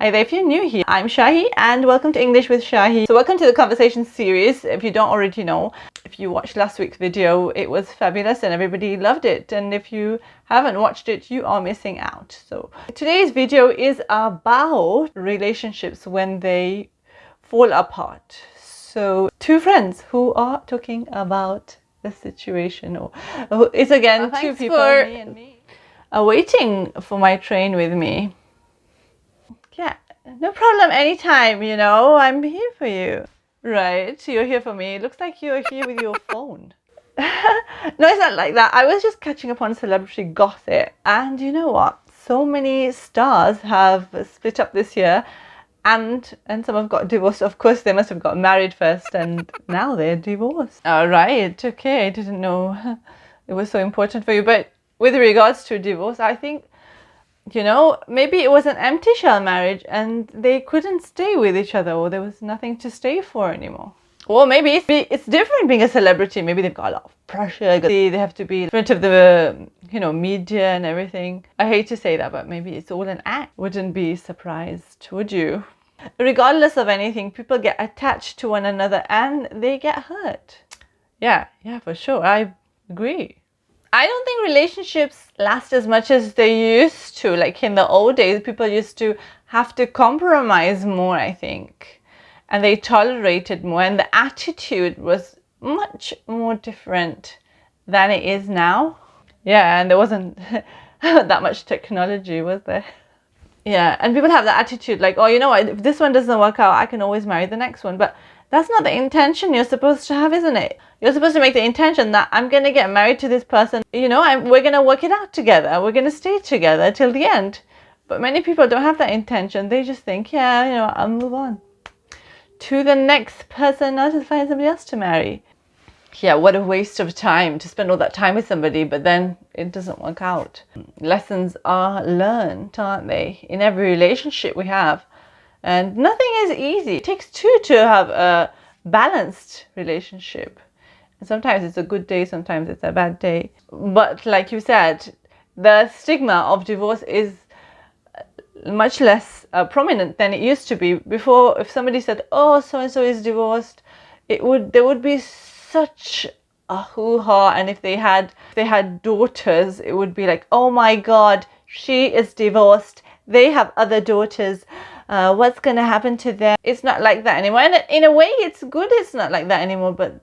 Hi there, if you're new here, I'm Shahi and welcome to English with Shahi. So welcome to the conversation series. If you don't already know, if you watched last week's video, it was fabulous and everybody loved it. And if you haven't watched it, you are missing out. So today's video is about relationships when they fall apart. So two friends who are talking about the situation, or it's again two people, me and me, are waiting for my train with me. Yeah, no problem, anytime, you know, I'm here for you. Right, you're here for me. It looks like you're here with your phone. No, it's not like that. I was just catching up on celebrity gossip. And you know what? So many stars have split up this year. And some have got divorced. Of course, they must have got married first. And now they're divorced. All right, okay. I didn't know it was so important for you. But with regards to divorce, I think, you know, maybe it was an empty shell marriage and they couldn't stay with each other, or there was nothing to stay for anymore. Or maybe it's different being a celebrity. Maybe they've got a lot of pressure. They have to be in front of the, you know, media and everything. I hate to say that, but maybe it's all an act. Wouldn't be surprised, would you? Regardless of anything, people get attached to one another and they get hurt. Yeah, for sure. I agree. I don't think relationships last as much as they used to. Like in the old days, people used to have to compromise more, I think. And they tolerated more. And the attitude was much more different than it is now. Yeah, and there wasn't that much technology, was there? Yeah, and people have the attitude like, oh, you know what, if this one doesn't work out, I can always marry the next one. But that's not the intention you're supposed to have, isn't it? You're supposed to make the intention that I'm going to get married to this person. You know, we're going to work it out together. We're going to stay together till the end. But many people don't have that intention. They just think, yeah, you know, I'll move on to the next person, or to find somebody else to marry. Yeah, what a waste of time to spend all that time with somebody, but then it doesn't work out. Lessons are learned, aren't they? In every relationship we have. And nothing is easy. It takes two to have a balanced relationship. And sometimes it's a good day, sometimes it's a bad day. But like you said, the stigma of divorce is much less prominent than it used to be. Before, if somebody said, oh, so-and-so is divorced, there would be such a hoo-ha. And if they had daughters, it would be like, oh my God, she is divorced. They have other daughters. What's going to happen to them? It's not like that anymore. And in a way, it's good it's not like that anymore. But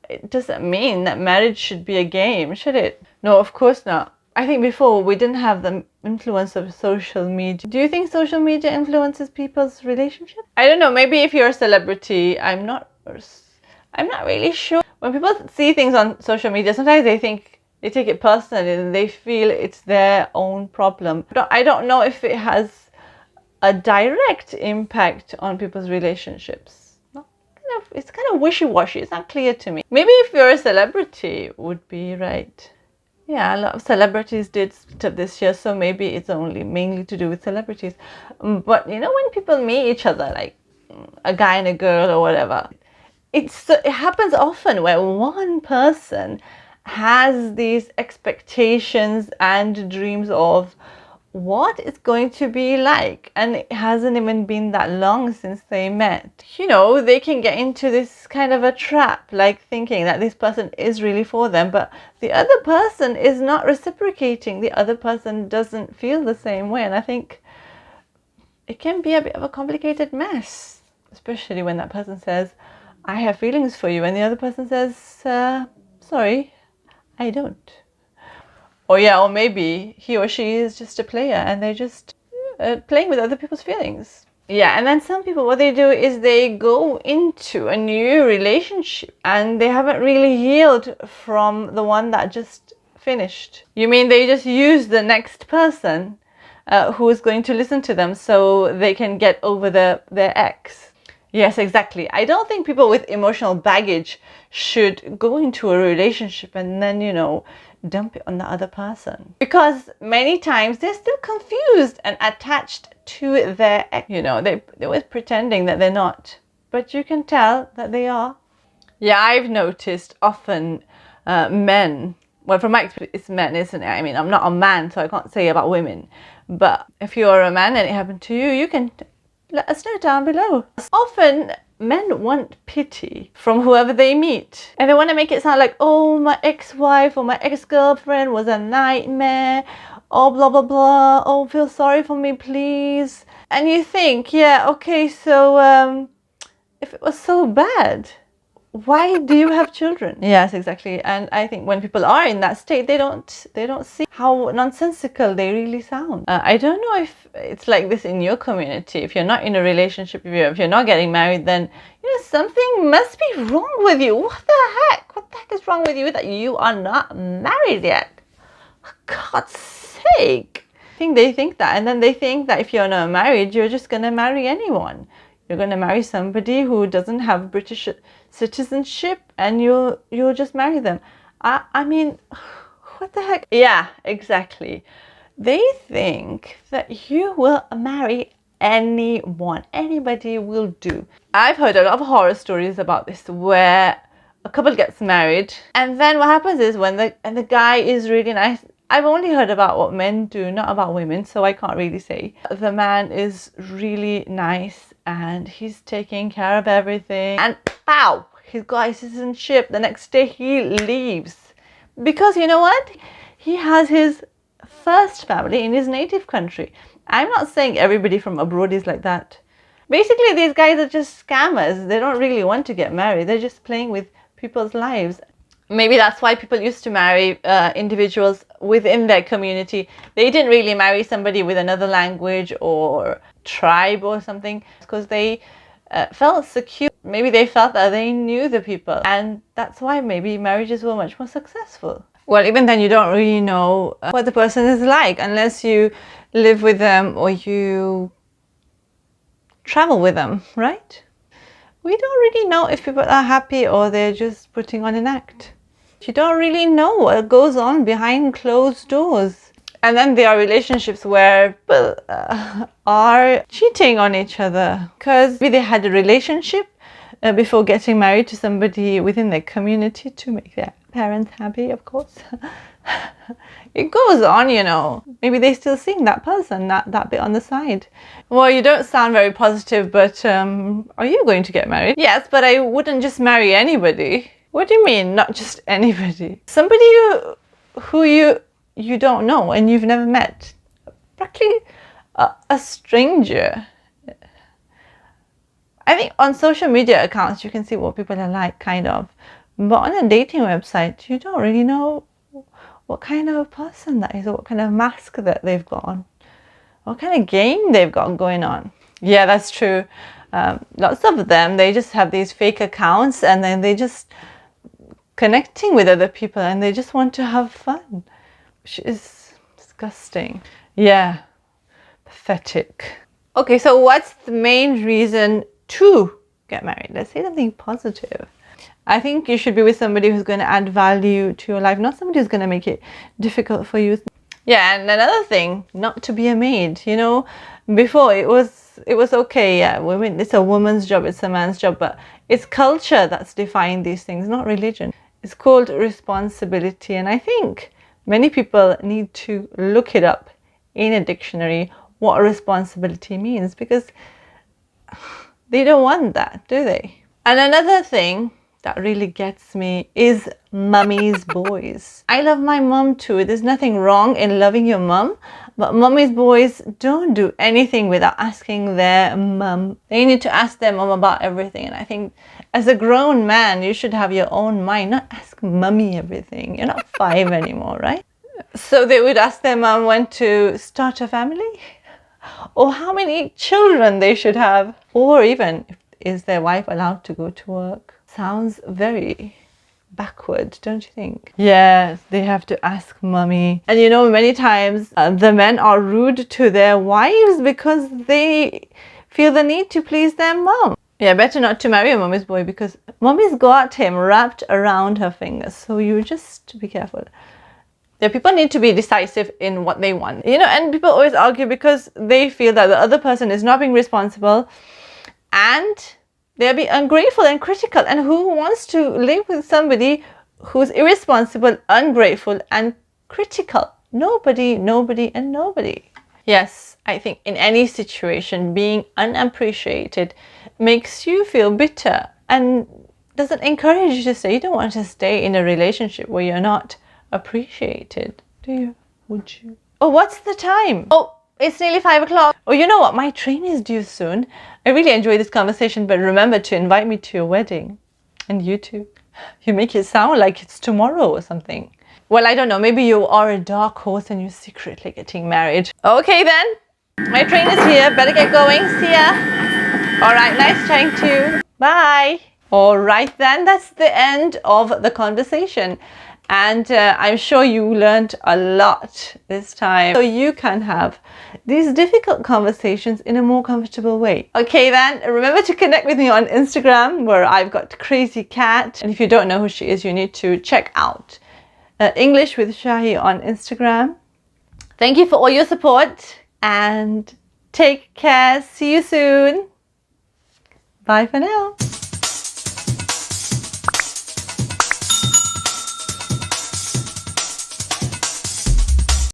it doesn't mean that marriage should be a game, should it? No, of course not. I think before we didn't have the influence of social media. Do you think social media influences people's relationships? I don't know. Maybe if you're a celebrity, I'm not really sure. When people see things on social media, sometimes they take it personally and they feel it's their own problem. I don't know if it has a direct impact on people's relationships. It's kind of wishy-washy. It's not clear to me. Maybe if you're a celebrity, it would be right. Yeah, a lot of celebrities did split up this year, so maybe it's mainly to do with celebrities. But you know, when people meet each other, like a guy and a girl or whatever, it happens often where one person has these expectations and dreams of what it's going to be like, and it hasn't even been that long since they met. You know, they can get into this kind of a trap, like thinking that this person is really for them, but the other person is not reciprocating. The other person doesn't feel the same way, and I think it can be a bit of a complicated mess, especially when that person says, I have feelings for you, and the other person says, sorry, I don't. Or maybe he or she is just a player and they're just playing with other people's feelings. Yeah, and then some people, what they do is they go into a new relationship and they haven't really healed from the one that just finished. You mean they just use the next person who is going to listen to them so they can get over their ex? Yes, exactly. I don't think people with emotional baggage should go into a relationship and then, you know, dump it on the other person. Because many times they're still confused and attached to their ex. You know, they're always pretending that they're not. But you can tell that they are. Yeah, I've noticed often men well, from my experience, it's men, isn't it? I mean, I'm not a man, so I can't say about women. But if you're a man and it happened to you, you can let us know down below. Often, men want pity from whoever they meet. And they want to make it sound like, oh, my ex-wife or my ex-girlfriend was a nightmare. Oh, blah, blah, blah. Oh, feel sorry for me, please. And you think, yeah, okay, so if it was so bad, why do you have children? Yes, exactly. And I think when people are in that state, they don't see how nonsensical they really sound. I don't know if it's like this in your community. If you're not in a relationship, if you're not getting married, then something must be wrong with you. What the heck? What the heck is wrong with you that you are not married yet? For God's sake. I think they think that, and then they think that if you're not married, you're just gonna marry anyone. You're going to marry somebody who doesn't have British citizenship, and you'll just marry them. I mean, what the heck? Yeah, exactly. They think that you will marry anyone. Anybody will do. I've heard a lot of horror stories about this where a couple gets married, and then what happens is when the guy is really nice. I've only heard about what men do, not about women, so I can't really say. The man is really nice and he's taking care of everything, and pow, he's got his citizenship. The next day he leaves because you know what? He has his first family in his native country. I'm not saying everybody from abroad is like that. Basically, these guys are just scammers. They don't really want to get married. They're just playing with people's lives. Maybe that's why people used to marry individuals within their community. They didn't really marry somebody with another language or tribe or something because they felt secure. Maybe they felt that they knew the people, and that's why maybe marriages were much more successful. Well, even then you don't really know what the person is like unless you live with them or you travel with them, right? We don't really know if people are happy or they're just putting on an act. You don't really know what goes on behind closed doors. And then there are relationships where people are cheating on each other because maybe they had a relationship before getting married to somebody within their community to make their parents happy, of course. It goes on, you know. Maybe they're still seeing that person, that bit on the side. Well, you don't sound very positive, but are you going to get married? Yes, but I wouldn't just marry anybody. What do you mean, not just anybody? Somebody who you don't know and you've never met. Practically a stranger. I think on social media accounts you can see what people are like, kind of. But on a dating website, you don't really know what kind of person that is, or what kind of mask that they've got on, what kind of game they've got going on. Yeah, that's true. Lots of them, they just have these fake accounts and then they just connecting with other people and they just want to have fun, which is disgusting. Yeah, pathetic. Okay, so what's the main reason to get married? Let's say something positive. I think you should be with somebody who's going to add value to your life, not somebody who's going to make it difficult for you. Yeah, and another thing, not to be a maid. You know, before it was okay. Yeah, women, it's a woman's job, it's a man's job, but it's culture that's defined these things, not religion. It's called responsibility, and I think many people need to look it up in a dictionary what responsibility means, because they don't want that, do they? And another thing that really gets me is mummy's boys. I love my mum too. There's nothing wrong in loving your mum, but mummy's boys don't do anything without asking their mum. They need to ask their mum about everything, and I think as a grown man, you should have your own mind, not ask mummy everything. You're not 5 anymore, right? So they would ask their mum when to start a family, or how many children they should have, or even is their wife allowed to go to work. Sounds very backward, don't you think? Yes, they have to ask mummy. And you know, many times the men are rude to their wives because they feel the need to please their mum. Yeah, better not to marry a mummy's boy because mummy's got him wrapped around her fingers. So you just be careful. Yeah, people need to be decisive in what they want. You know, and people always argue because they feel that the other person is not being responsible and they'll be ungrateful and critical. And who wants to live with somebody who's irresponsible, ungrateful, and critical. Nobody, nobody, and nobody. Yes, I think in any situation, being unappreciated makes you feel bitter and doesn't encourage you to stay. You don't want to stay in a relationship where you're not appreciated, do you? Would you? Oh, what's the time? Oh, it's nearly 5 o'clock. Oh, you know what? My train is due soon. I really enjoyed this conversation, but remember to invite me to your wedding. And you too. You make it sound like it's tomorrow or something. Well, I don't know. Maybe you are a dark horse and you're secretly getting married. Okay then. My train is here. Better get going. See ya. All right. Nice chatting to you. Bye. All right then. That's the end of the conversation. And I'm sure you learned a lot this time. So you can have these difficult conversations in a more comfortable way. Okay then, remember to connect with me on Instagram where I've got Crazy Cat. And if you don't know who she is, you need to check out English with Shahi on Instagram. Thank you for all your support and take care. See you soon. Bye for now.